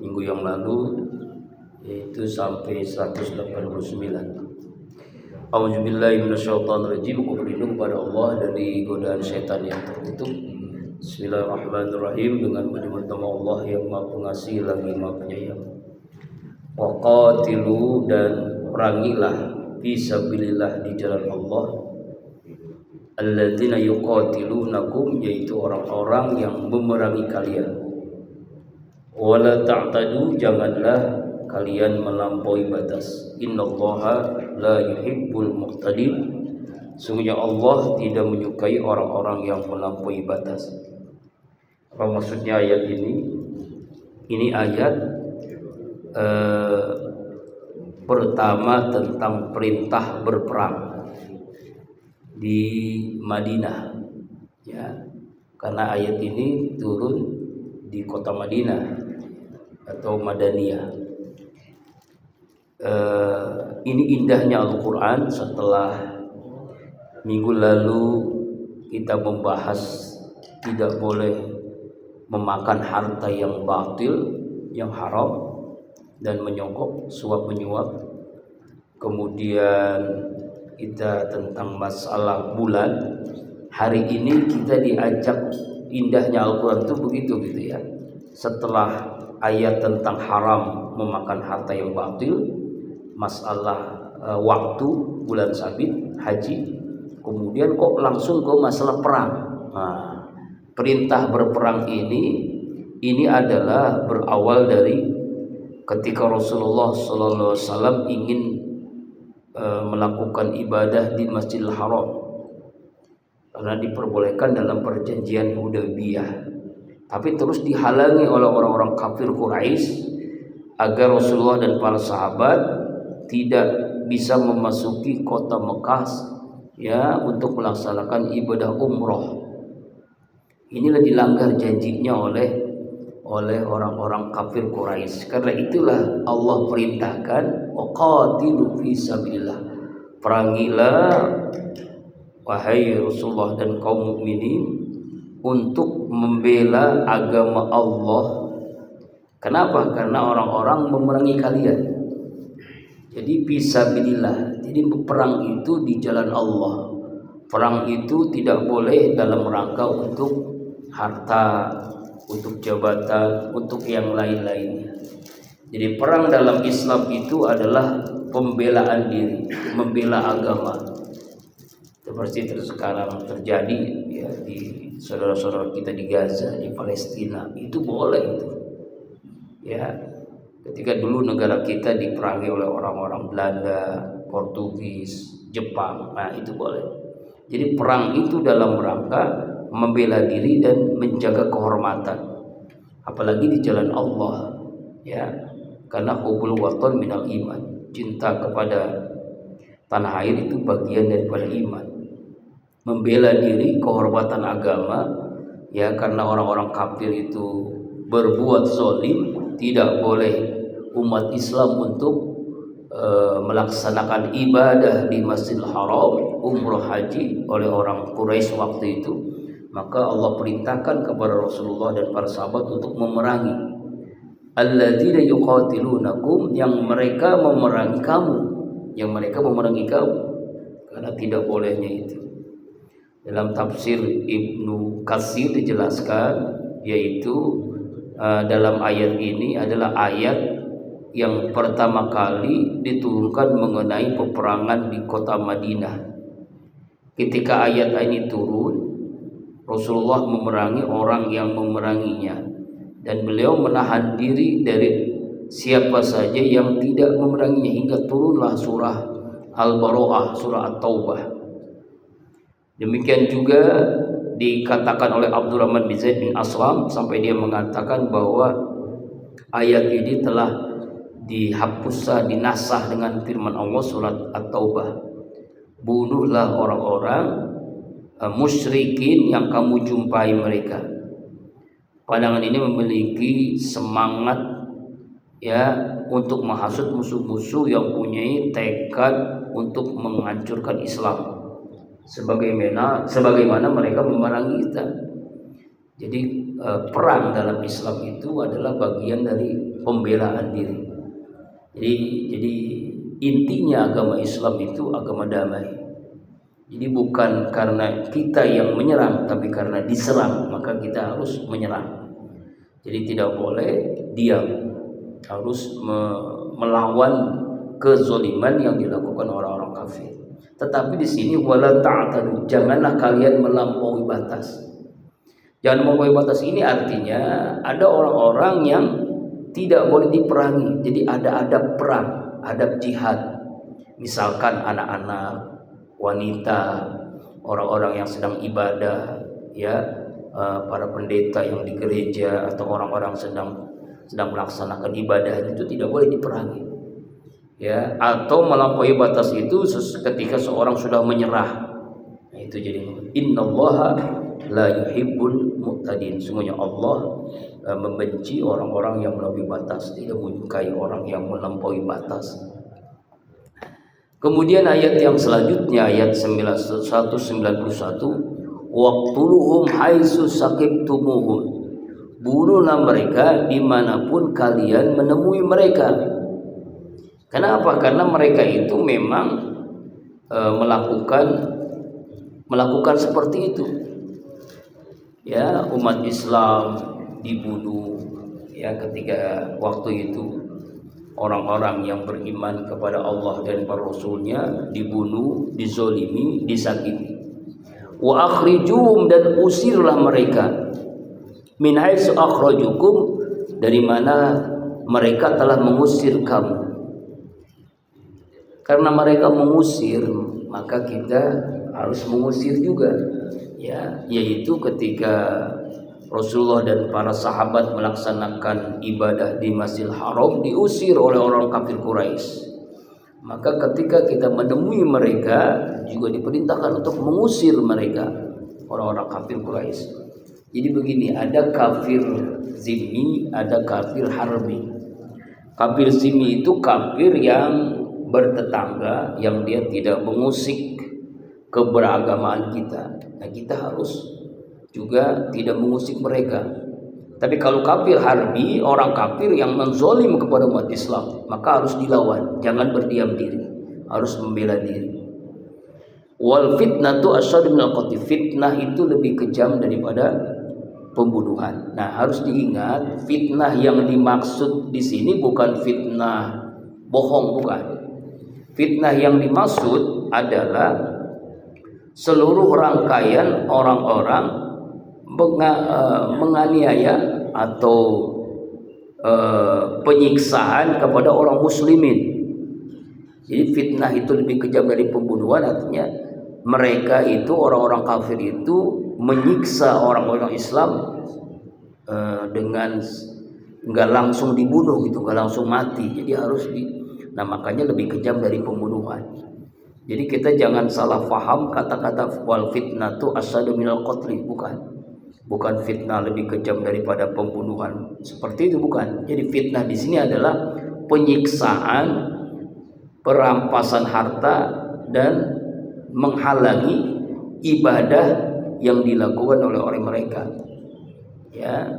minggu yang lalu, yaitu sampai 189. A'udzubillahi minasyaitonirrajim. Aku berlindung kepada Allah dari godaan setan yang tertutup. Bismillahirrahmanirrahim. Dengan menyebut nama Allah yang Maha Pengasih lagi Maha Penyayang. Wa qatilu, dan perangilah fisabilillah, di jalan Allah, alladzina yuqatilunakum, yaitu orang-orang yang memerangi kalian. Wala ta'tadu, janganlah kalian melampaui batas. Innallaha la yuhibbul muqtadin, sungguhnya Allah tidak menyukai orang-orang yang melampaui batas. Apa maksudnya ayat ini? Ini ayat pertama tentang perintah berperang di Madinah, ya, karena ayat ini turun di kota Madinah atau Madaniyah. Ini indahnya Al-Quran. Setelah minggu lalu kita membahas tidak boleh memakan harta yang batil, yang haram, dan menyogok, suap menyuap. Kemudian kita tentang masalah bulan. Hari ini kita diajak, indahnya Al-Quran itu begitu gitu ya. Setelah ayat tentang haram memakan harta yang batil, masalah waktu bulan sabit haji, kemudian kok langsung ke masalah perang. Nah, perintah berperang ini adalah berawal dari ketika Rasulullah SAW ingin melakukan ibadah di Masjidil Haram, karena diperbolehkan dalam perjanjian Hudaybiyah, tapi terus dihalangi oleh orang-orang kafir Quraisy agar Rasulullah dan para sahabat tidak bisa memasuki kota Mekah, ya, untuk melaksanakan ibadah umroh. Inilah dilanggar janjinya oleh orang-orang kafir Quraisy. Karena itulah Allah perintahkan, waqatilu fisabilillah, perangilah wahai Rasulullah dan kaum mukminin untuk membela agama Allah. Kenapa? Karena orang-orang memerangi kalian. Jadi fisabilillah, jadi perang itu di jalan Allah. Perang itu tidak boleh dalam rangka untuk harta, untuk jabatan, untuk yang lain-lainnya. Jadi perang dalam Islam itu adalah pembelaan diri, membela agama. Seperti sekarang terjadi ya di saudara-saudara kita di Gaza, di Palestina, itu boleh itu. Ya, ketika dulu negara kita diperangi oleh orang-orang Belanda, Portugis, Jepang, nah itu boleh. Jadi perang itu dalam rangka membela diri dan menjaga kehormatan, apalagi di jalan Allah, ya, karena hubul watan minal iman, cinta kepada tanah air itu bagian daripada iman. Membela diri, kehormatan agama, ya, karena orang-orang kafir itu berbuat zalim. Tidak boleh umat Islam untuk melaksanakan ibadah di Masjidil Haram, umroh haji oleh orang Quraisy waktu itu. Maka Allah perintahkan kepada Rasulullah dan para sahabat untuk memerangi alladzina yuqatilunakum, yang mereka memerangi kamu, karena tidak bolehnya itu. Dalam tafsir Ibnu Katsir dijelaskan, yaitu dalam ayat ini adalah ayat yang pertama kali diturunkan mengenai peperangan di kota Madinah. Ketika ayat ini turun, Rasulullah memerangi orang yang memeranginya, dan beliau menahan diri dari siapa saja yang tidak memeranginya, hingga turunlah surah Al-Bara'ah, surah At-Taubah. Demikian juga dikatakan oleh Abdurrahman bin Zaid bin Aslam, sampai dia mengatakan bahwa ayat ini telah dihapus, dinasah dengan firman Allah surat At-Taubah, bunuhlah orang-orang musyrikin yang kamu jumpai mereka. Pandangan ini memiliki semangat, ya, untuk menghasut musuh-musuh yang punya tekad untuk menghancurkan Islam, sebagaimana mereka memerangi kita. Jadi perang dalam Islam itu adalah bagian dari pembelaan diri. Jadi intinya agama Islam itu agama damai. Jadi bukan karena kita yang menyerang, tapi karena diserang maka kita harus menyerang. Jadi tidak boleh diam, harus melawan kezoliman yang dilakukan orang-orang kafir. Tetapi di sini wala ta'tadu, janganlah kalian melampaui batas. Jangan melampaui batas ini artinya ada orang-orang yang tidak boleh diperangi. Jadi ada adab perang, adab jihad. Misalkan anak-anak, wanita, orang-orang yang sedang ibadah, ya, para pendeta yang di gereja atau orang-orang sedang melaksanakan ibadah itu tidak boleh diperangi. Ya, atau melampaui batas itu ketika seorang sudah menyerah. Nah, itu jadi innallaha la yuhibbul mu'tadin. Sungguhnya Allah membenci orang-orang yang melampaui batas, tidak menyukai orang yang melampaui batas. Kemudian ayat yang selanjutnya ayat 191, waqtuluhum haitsu saqibtumuhum, bunuhlah mereka dimanapun kalian menemui mereka. Kenapa? Karena mereka itu memang melakukan seperti itu. Ya, umat Islam dibunuh ya ketika waktu itu orang-orang yang beriman kepada Allah dan para Rasulnya dibunuh, dizolimi, disakiti. Wa akhrijuhum, dan usirlah mereka min haitsu akhrajukum, dari mana mereka telah mengusir kamu. Karena mereka mengusir, maka kita harus mengusir juga, ya, yaitu ketika Rasulullah dan para sahabat melaksanakan ibadah di Masjidil Haram diusir oleh orang kafir Quraisy. Maka ketika kita menemui mereka juga diperintahkan untuk mengusir mereka, orang-orang kafir Quraisy. Jadi begini, ada kafir zimmi, ada kafir harbi. Kafir zimmi itu kafir yang bertetangga, yang dia tidak mengusik keberagamaan kita. Nah, kita harus juga tidak mengusik mereka. Tapi kalau kafir harbi, orang kafir yang menzolim kepada umat Islam, maka harus dilawan, jangan berdiam diri, harus membela diri. Wal fitnatu asyaddu minal qatl, fitnah itu lebih kejam daripada pembunuhan. Nah, harus diingat, fitnah yang dimaksud di sini bukan fitnah bohong, bukan. Fitnah yang dimaksud adalah seluruh rangkaian orang-orang menganiaya atau penyiksaan kepada orang muslimin. Jadi fitnah itu lebih kejam dari pembunuhan, artinya mereka itu, orang-orang kafir itu menyiksa orang-orang Islam dengan nggak langsung dibunuh gitu, nggak langsung mati. Jadi harus nah makanya lebih kejam dari pembunuhan. Jadi kita jangan salah paham kata-kata wal fitnatu asyaddu minal qatli, bukan fitnah lebih kejam daripada pembunuhan, seperti itu bukan. Jadi fitnah di sini adalah penyiksaan, perampasan harta, dan menghalangi ibadah yang dilakukan oleh orang mereka. Ya,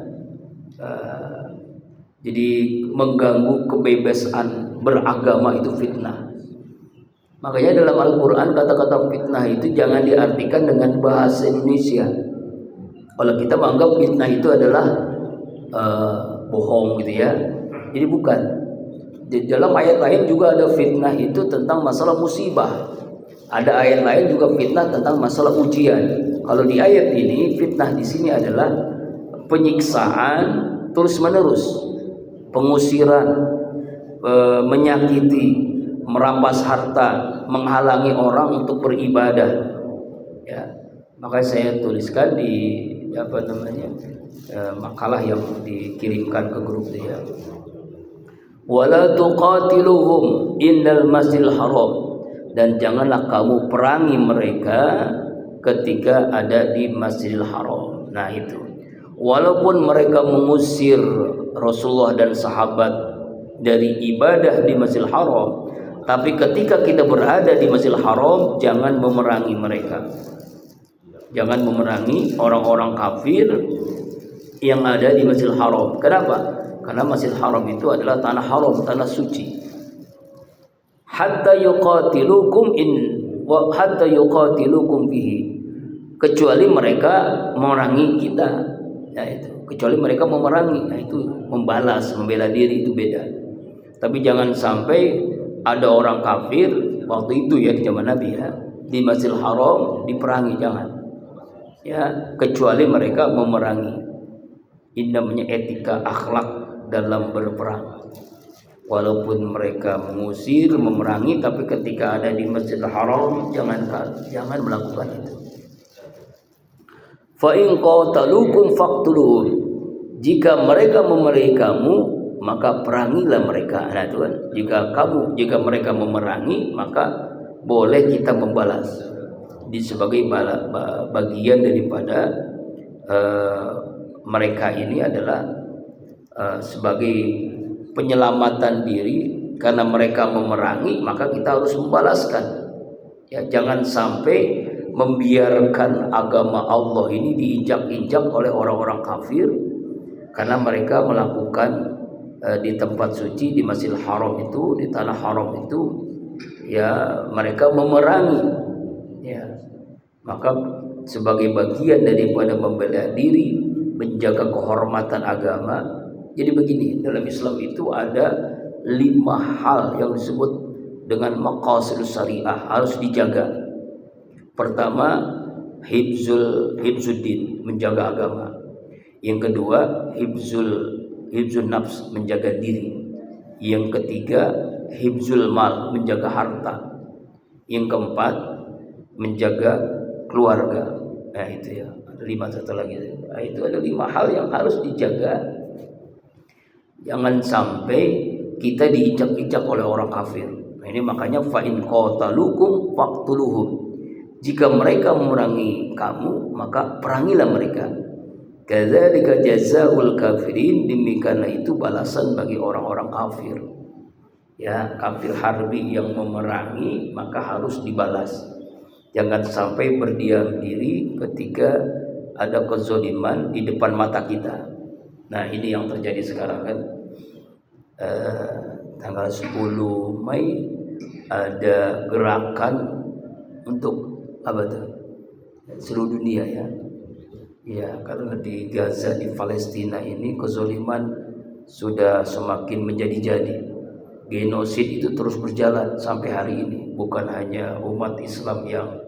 jadi mengganggu kebebasan beragama itu fitnah. Makanya dalam Al-Quran kata-kata fitnah itu jangan diartikan dengan bahasa Indonesia. Kalau kita menganggap fitnah itu adalah bohong gitu ya. Jadi bukan. Di dalam ayat lain juga ada fitnah itu tentang masalah musibah. Ada ayat lain juga fitnah tentang masalah ujian. Kalau di ayat ini fitnah di sini adalah penyiksaan terus-menerus, pengusiran, menyakiti, merampas harta, menghalangi orang untuk beribadah. Ya, makanya saya tuliskan di makalah yang dikirimkan ke grup dia. Wala tuqatiluhum indal masjidil haram, dan janganlah kamu perangi mereka ketika ada di Masjidil Haram. Nah itu, walaupun mereka mengusir Rasulullah dan sahabat dari ibadah di Masjidil Haram, tapi ketika kita berada di Masjidil Haram jangan memerangi mereka. Jangan memerangi orang-orang kafir yang ada di Masjidil Haram. Kenapa? Karena Masjidil Haram itu adalah tanah haram, tanah suci. Hatta yuqatilukum fihi. Kecuali mereka memerangi kita. Ya itu. Kecuali mereka memerangi, nah itu membalas, membela diri itu beda. Tapi jangan sampai ada orang kafir waktu itu ya di zaman Nabi ya, di Masjidil Haram diperangi, jangan. Ya, kecuali mereka memerangi. Ini namanya etika akhlak dalam berperang. Walaupun mereka mengusir, memerangi, tapi ketika ada di Masjidil Haram jangan melakukan itu. Fa in qataluukum faqtuluhum. Jika mereka memerangi kamu, maka perangilah mereka. Nah, itu kan. Jika mereka memerangi, maka boleh kita membalas. Sebagai bagian daripada mereka ini adalah sebagai penyelamatan diri, karena mereka memerangi maka kita harus membalaskan. Ya, jangan sampai membiarkan agama Allah ini diinjak-injak oleh orang-orang kafir karena mereka melakukan di tempat suci, di Masjidil Haram itu, di tanah haram itu, ya mereka memerangi. Ya, maka sebagai bagian daripada membela diri, menjaga kehormatan agama. Jadi begini, dalam Islam itu ada 5 hal yang disebut dengan maqasidus syariah harus dijaga. Pertama, hifzuddin, menjaga agama. Yang kedua, hifzun nafs, menjaga diri. Yang ketiga, hifzul mal, menjaga harta. Yang keempat, menjaga keluarga. Nah itu ya, ada 5 satu lagi. Nah, itu ada 5 hal yang harus dijaga. Jangan sampai kita diinjak-injak oleh orang kafir. Nah, ini makanya fa in qataluukum faqtuluhum. Jika mereka memerangi kamu, maka perangilah mereka. Kadzalika jazaa'ul kafirin, demikianlah itu balasan bagi orang-orang kafir. Ya, kafir harbi yang memerangi maka harus dibalas. Jangan sampai berdiam diri ketika ada kezaliman di depan mata kita. Nah, ini yang terjadi sekarang kan. Tanggal 10 Mei ada gerakan untuk apa tuh? Seluruh dunia ya. Ya, karena di Gaza, di Palestina ini kezaliman sudah semakin menjadi-jadi. Genosid itu terus berjalan sampai hari ini. Bukan hanya umat Islam yang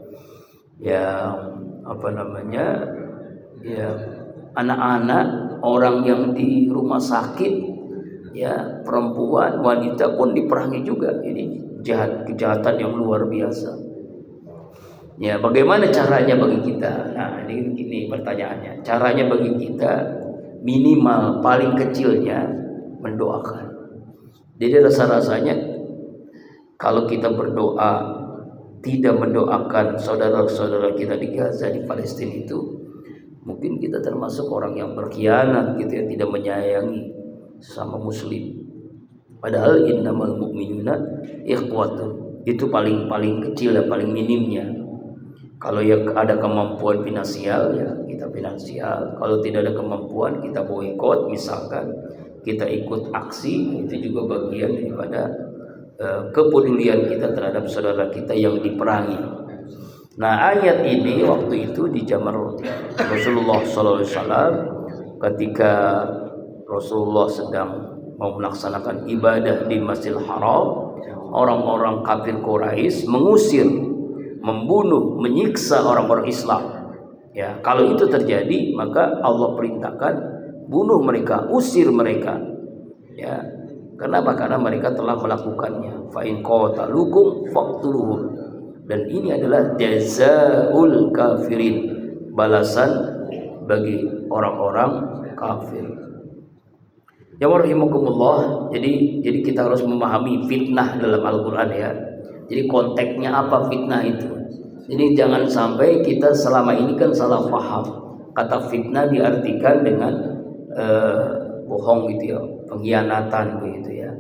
anak-anak, orang yang di rumah sakit, ya, perempuan, wanita pun diperangi juga. Ini kejahatan yang luar biasa. Ya, bagaimana caranya bagi kita? Nah, ini pertanyaannya. Caranya bagi kita minimal paling kecilnya mendoakan. Jadi rasa-rasanya kalau kita berdoa tidak mendoakan saudara-saudara kita di Gaza, di Palestina itu, mungkin kita termasuk orang yang berkhianat gitu ya, tidak menyayangi sama muslim. Padahal innamal mu'minuna ikhwatun. Itu paling kecil dan paling minimnya. Kalau ya ada kemampuan finansial, ya kita finansial. Kalau tidak ada kemampuan, kita boikot misalkan, kita ikut aksi. Itu juga bagian daripada kepedulian kita terhadap saudara kita yang diperangi. Nah, ayat ini waktu itu di zaman Rasulullah SAW, ketika Rasulullah sedang mau melaksanakan ibadah di Masjidil Haram, orang-orang kafir Quraisy mengusir, membunuh, menyiksa orang-orang Islam. Ya, kalau itu terjadi, maka Allah perintahkan bunuh mereka, usir mereka. Ya, kenapa? Karena mereka telah melakukannya. Fa in qataluukum faqtuluhum. Dan ini adalah jazaa'ul kafirin, balasan bagi orang-orang kafir. Ya rahimakumullah. Jadi kita harus memahami fitnah dalam Al-Qur'an ya. Jadi konteksnya apa fitnah itu? Jadi jangan sampai kita selama ini kan salah paham. Kata fitnah diartikan dengan bohong gitu ya, pengkhianatan begitu ya.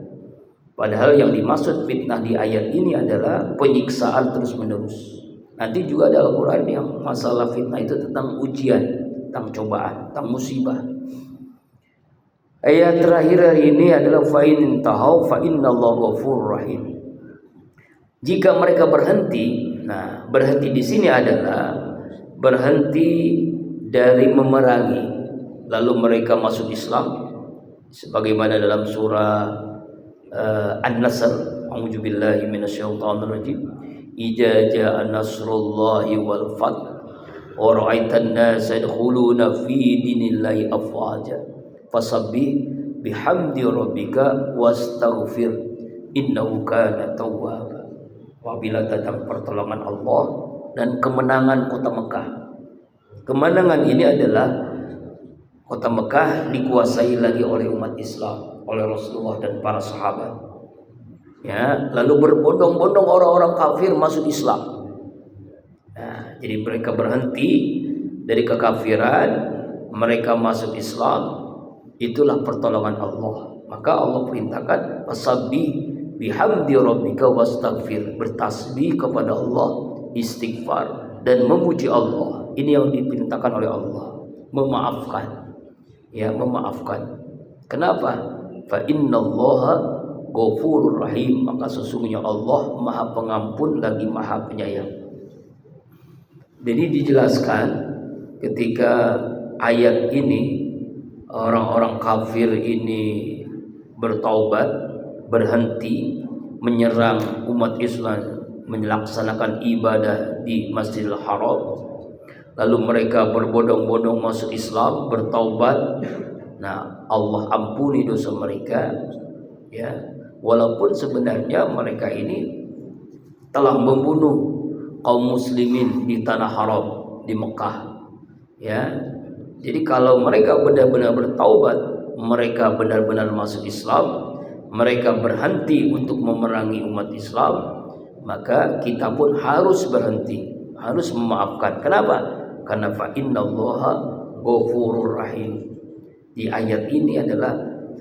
Padahal yang dimaksud fitnah di ayat ini adalah penyiksaan terus-menerus. Nanti juga ada Al-Quran yang masalah fitnah itu tentang ujian, tentang cobaan, tentang musibah. Ayat terakhir hari ini adalah fa in tahaw fa innallaha ghafurur rahim. Jika mereka berhenti, nah berhenti di sini adalah berhenti dari memerangi, lalu mereka masuk Islam, sebagaimana dalam surah An-Nasr, a'udzubillahi minasyaitonirrajim, idza jaa nasrullahi wal fath wa ra'aitan nasa yadkhuluna fi dinillahi afwaja fasabbih bihamdi rabbika wastaghfir innahu kana tawwaba. Apabila datang pertolongan Allah dan kemenangan kota Mekah. Kemenangan ini adalah kota Mekah dikuasai lagi oleh umat Islam, oleh Rasulullah dan para sahabat. Ya, lalu berbondong-bondong orang-orang kafir masuk Islam. Nah, jadi mereka berhenti dari kekafiran, mereka masuk Islam. Itulah pertolongan Allah. Maka Allah perintahkan fasabbih bihamdi rabbika wastaghfir, bertasbih kepada Allah, istighfar dan memuji Allah. Ini yang diperintahkan oleh Allah, memaafkan. Ya, memaafkan. Kenapa? Fa innallaha ghafurur rahim, maka sesungguhnya Allah Maha Pengampun lagi Maha Penyayang. Jadi dijelaskan ketika ayat ini orang-orang kafir ini bertaubat, berhenti menyerang umat Islam, melaksanakan ibadah di Masjidil Haram, lalu mereka berbondong-bondong masuk Islam, bertaubat. Nah, Allah ampuni dosa mereka, ya. Walaupun sebenarnya mereka ini telah membunuh kaum muslimin di tanah haram di Mekah, ya. Jadi kalau mereka benar-benar bertaubat, mereka benar-benar masuk Islam, mereka berhenti untuk memerangi umat Islam, maka kita pun harus berhenti, harus memaafkan. Kenapa? Karena fa innallaha ghafurur rahim. Di ayat ini adalah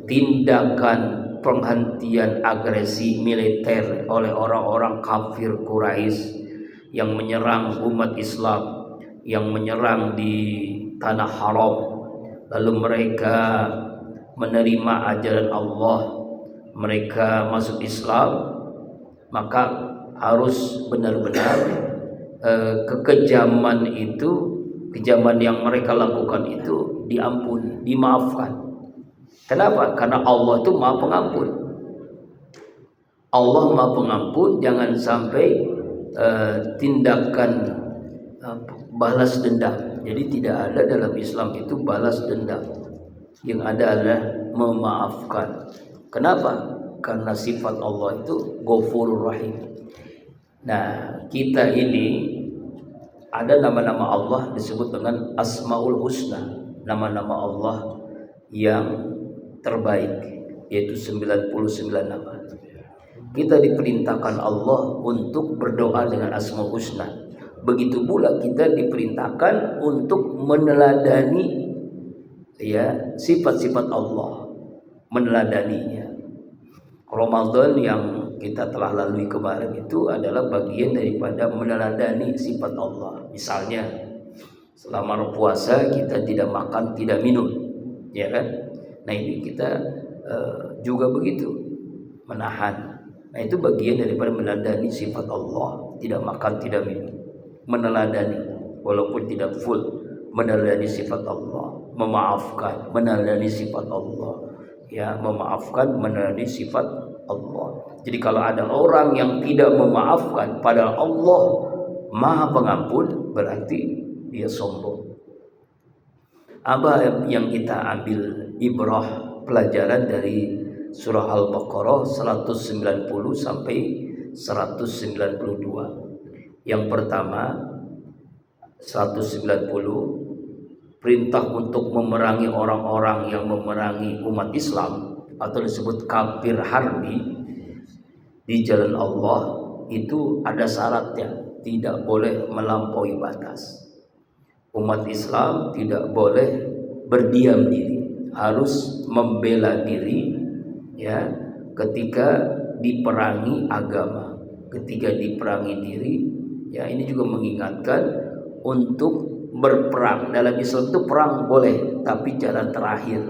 tindakan penghentian agresi militer oleh orang-orang kafir Quraisy yang menyerang umat Islam, yang menyerang di tanah haram, lalu mereka menerima ajaran Allah, mereka masuk Islam, maka harus benar-benar kekejaman itu, kejaman yang mereka lakukan itu diampuni, dimaafkan. Kenapa? Karena Allah itu Maha Pengampun. Allah Maha Pengampun, jangan sampai tindakan balas dendam. Jadi tidak ada dalam Islam itu balas dendam. Yang ada adalah memaafkan. Kenapa? Karena sifat Allah itu Ghafurur Rahim. Nah, kita ini ada nama-nama Allah disebut dengan Asmaul Husna, nama-nama Allah yang terbaik, yaitu 99 nama. Kita diperintahkan Allah untuk berdoa dengan Asmaul Husna. Begitu pula kita diperintahkan untuk meneladani, ya, sifat-sifat Allah, meneladaninya. Ramadan yang kita telah lalui kemarin itu adalah bagian daripada meneladani sifat Allah. Misalnya selama puasa kita tidak makan, tidak minum, ya kan? Nah, ini kita juga begitu, menahan. Nah, itu bagian daripada meneladani sifat Allah, tidak makan, tidak minum, meneladani walaupun tidak full, meneladani sifat Allah, memaafkan, meneladani sifat Allah, ya, memaafkan, meneladani sifat Allah. Jadi kalau ada orang yang tidak memaafkan padahal Allah Maha Pengampun, berarti dia sombong. Apa yang kita ambil ibrah, pelajaran dari surah Al-Baqarah 190 sampai 192. Yang pertama 190, perintah untuk memerangi orang-orang yang memerangi umat Islam atau disebut kafir harbi di jalan Allah itu ada syaratnya, tidak boleh melampaui batas. Umat Islam tidak boleh berdiam diri, harus membela diri, ya, ketika diperangi agama, ketika diperangi diri, Ya, ini juga mengingatkan untuk berperang. Dalam Islam itu perang boleh, tapi jalan terakhir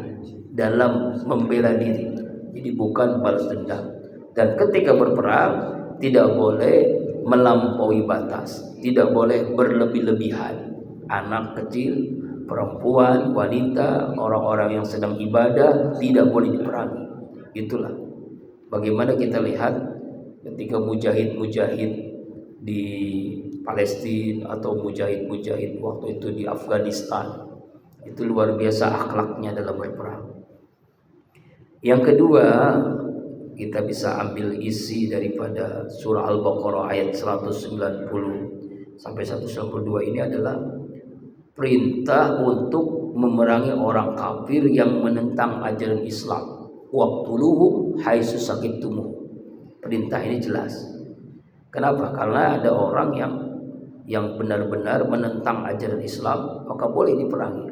dalam membela diri. Jadi bukan balas dendam. Dan ketika berperang tidak boleh melampaui batas, tidak boleh berlebih-lebihan. Anak kecil, perempuan, wanita, orang-orang yang sedang ibadah tidak boleh diperangi. Itulah bagaimana kita lihat ketika mujahid-mujahid di Palestina atau mujahid-mujahid waktu itu di Afghanistan, itu luar biasa akhlaknya dalam berperang. Yang kedua, kita bisa ambil isi daripada surah Al-Baqarah ayat 190 sampai 192. Ini adalah perintah untuk memerangi orang kafir yang menentang ajaran Islam. Waqtuluhum haitsu saqiftumuh. Perintah ini jelas. Kenapa? Karena ada orang yang benar-benar menentang ajaran Islam, maka boleh diperangi.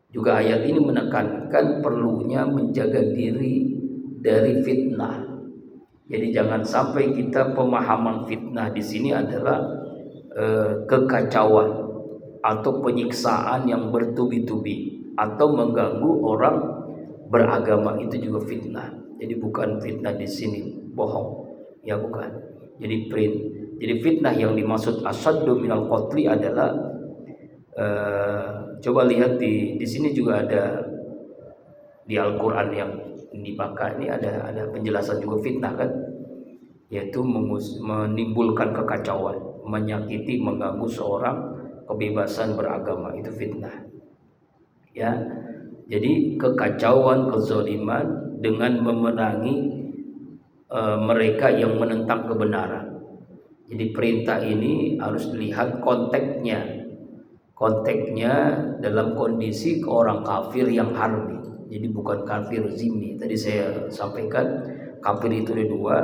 Juga ayat ini menekankan perlunya menjaga diri dari fitnah. Jadi jangan sampai kita pemahaman fitnah di sini adalah kekacauan atau penyiksaan yang bertubi-tubi atau mengganggu orang beragama, itu juga fitnah. Jadi bukan fitnah di sini bohong, ya bukan. Jadi fitnah yang dimaksud asyaddu minal qatli adalah coba lihat di sini juga ada di Al-Qur'an yang dipakai ini ada penjelasan juga fitnah kan, yaitu menimbulkan kekacauan, menyakiti, mengganggu seorang kebebasan beragama, itu fitnah. Ya. Jadi kekacauan, kezaliman dengan memerangi mereka yang menentang kebenaran. Jadi perintah ini harus dilihat konteksnya. Konteksnya dalam kondisi orang kafir yang harbi. Jadi bukan kafir zimmi. Tadi saya sampaikan kafir itu ada dua,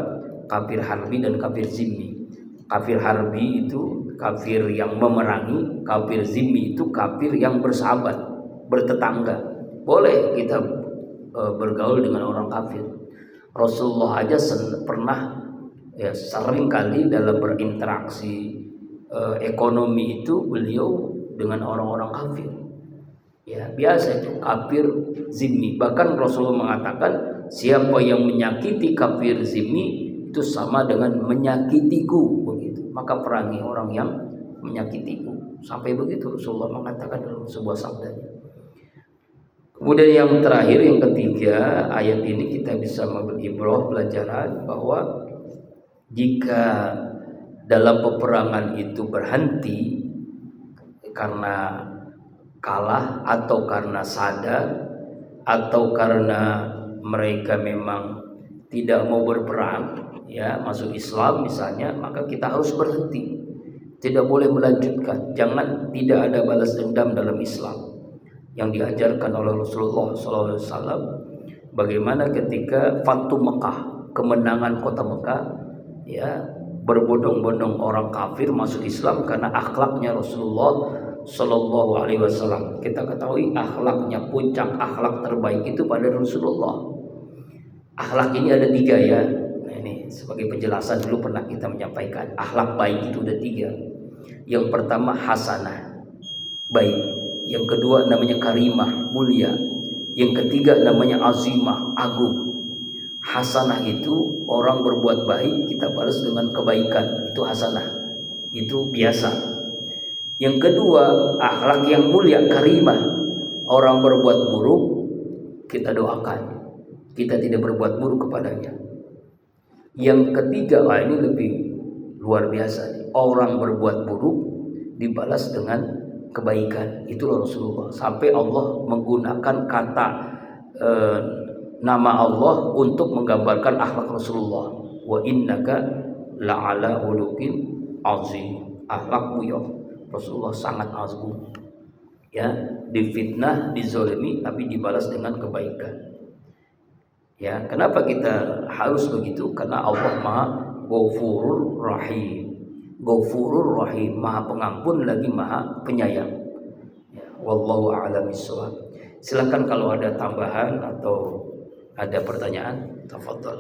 kafir harbi dan kafir zimmi. Kafir harbi itu kafir yang memerangi, kafir zimmi itu kafir yang bersahabat, bertetangga. Boleh kita bergaul dengan orang kafir. Rasulullah aja pernah sering kali dalam berinteraksi ekonomi itu beliau dengan orang-orang kafir. Ya, biasa itu kafir zimmi. Bahkan Rasulullah mengatakan siapa yang menyakiti kafir zimmi itu sama dengan menyakitiku, begitu. Maka perangi orang yang menyakitiku. Sampai begitu Rasulullah mengatakan dalam sebuah sabdanya. Kemudian yang terakhir, yang ketiga, ayat ini kita bisa mengambil ibrah, pelajaran bahwa jika dalam peperangan itu berhenti karena kalah atau karena sadar atau karena mereka memang tidak mau berperang, ya masuk Islam misalnya, maka kita harus berhenti, tidak boleh melanjutkan. Jangan, tidak ada balas dendam dalam Islam yang diajarkan oleh Rasulullah SAW. Bagaimana ketika Fathu Mekah, kemenangan kota Mekah, ya berbondong-bondong orang kafir masuk Islam karena akhlaknya Rasulullah Sallallahu Alaihi Wasallam. Kita ketahui akhlaknya, puncak akhlak terbaik itu pada Rasulullah. Akhlak ini ada tiga ya. Nah, ini sebagai penjelasan dulu pernah kita menyampaikan. Akhlak baik itu ada tiga. Yang pertama hasanah, baik. Yang kedua namanya karimah, mulia. Yang ketiga namanya azimah, agung. Hasanah itu orang berbuat baik kita balas dengan kebaikan, itu hasanah, itu biasa. Yang kedua akhlak yang mulia, karimah, orang berbuat buruk kita doakan, kita tidak berbuat buruk kepadanya. Yang ketiga, ini lebih luar biasa, orang berbuat buruk dibalas dengan kebaikan. Itulah Rasulullah, sampai Allah menggunakan kata nama Allah untuk menggambarkan akhlak Rasulullah. Wa innaka la'ala ulukin azim. Akhlakmu ya Rasulullah sangat agung. Ya, difitnah, dizolimi, tapi dibalas dengan kebaikan. Ya, kenapa kita harus begitu? Karena Allah Maha Ghafurur Rahim. Ghafurur Rahim, Maha Pengampun lagi Maha Penyayang. Ya, wallahu a'lam bishawab. Silakan kalau ada tambahan atau ada pertanyaan, tafadhal.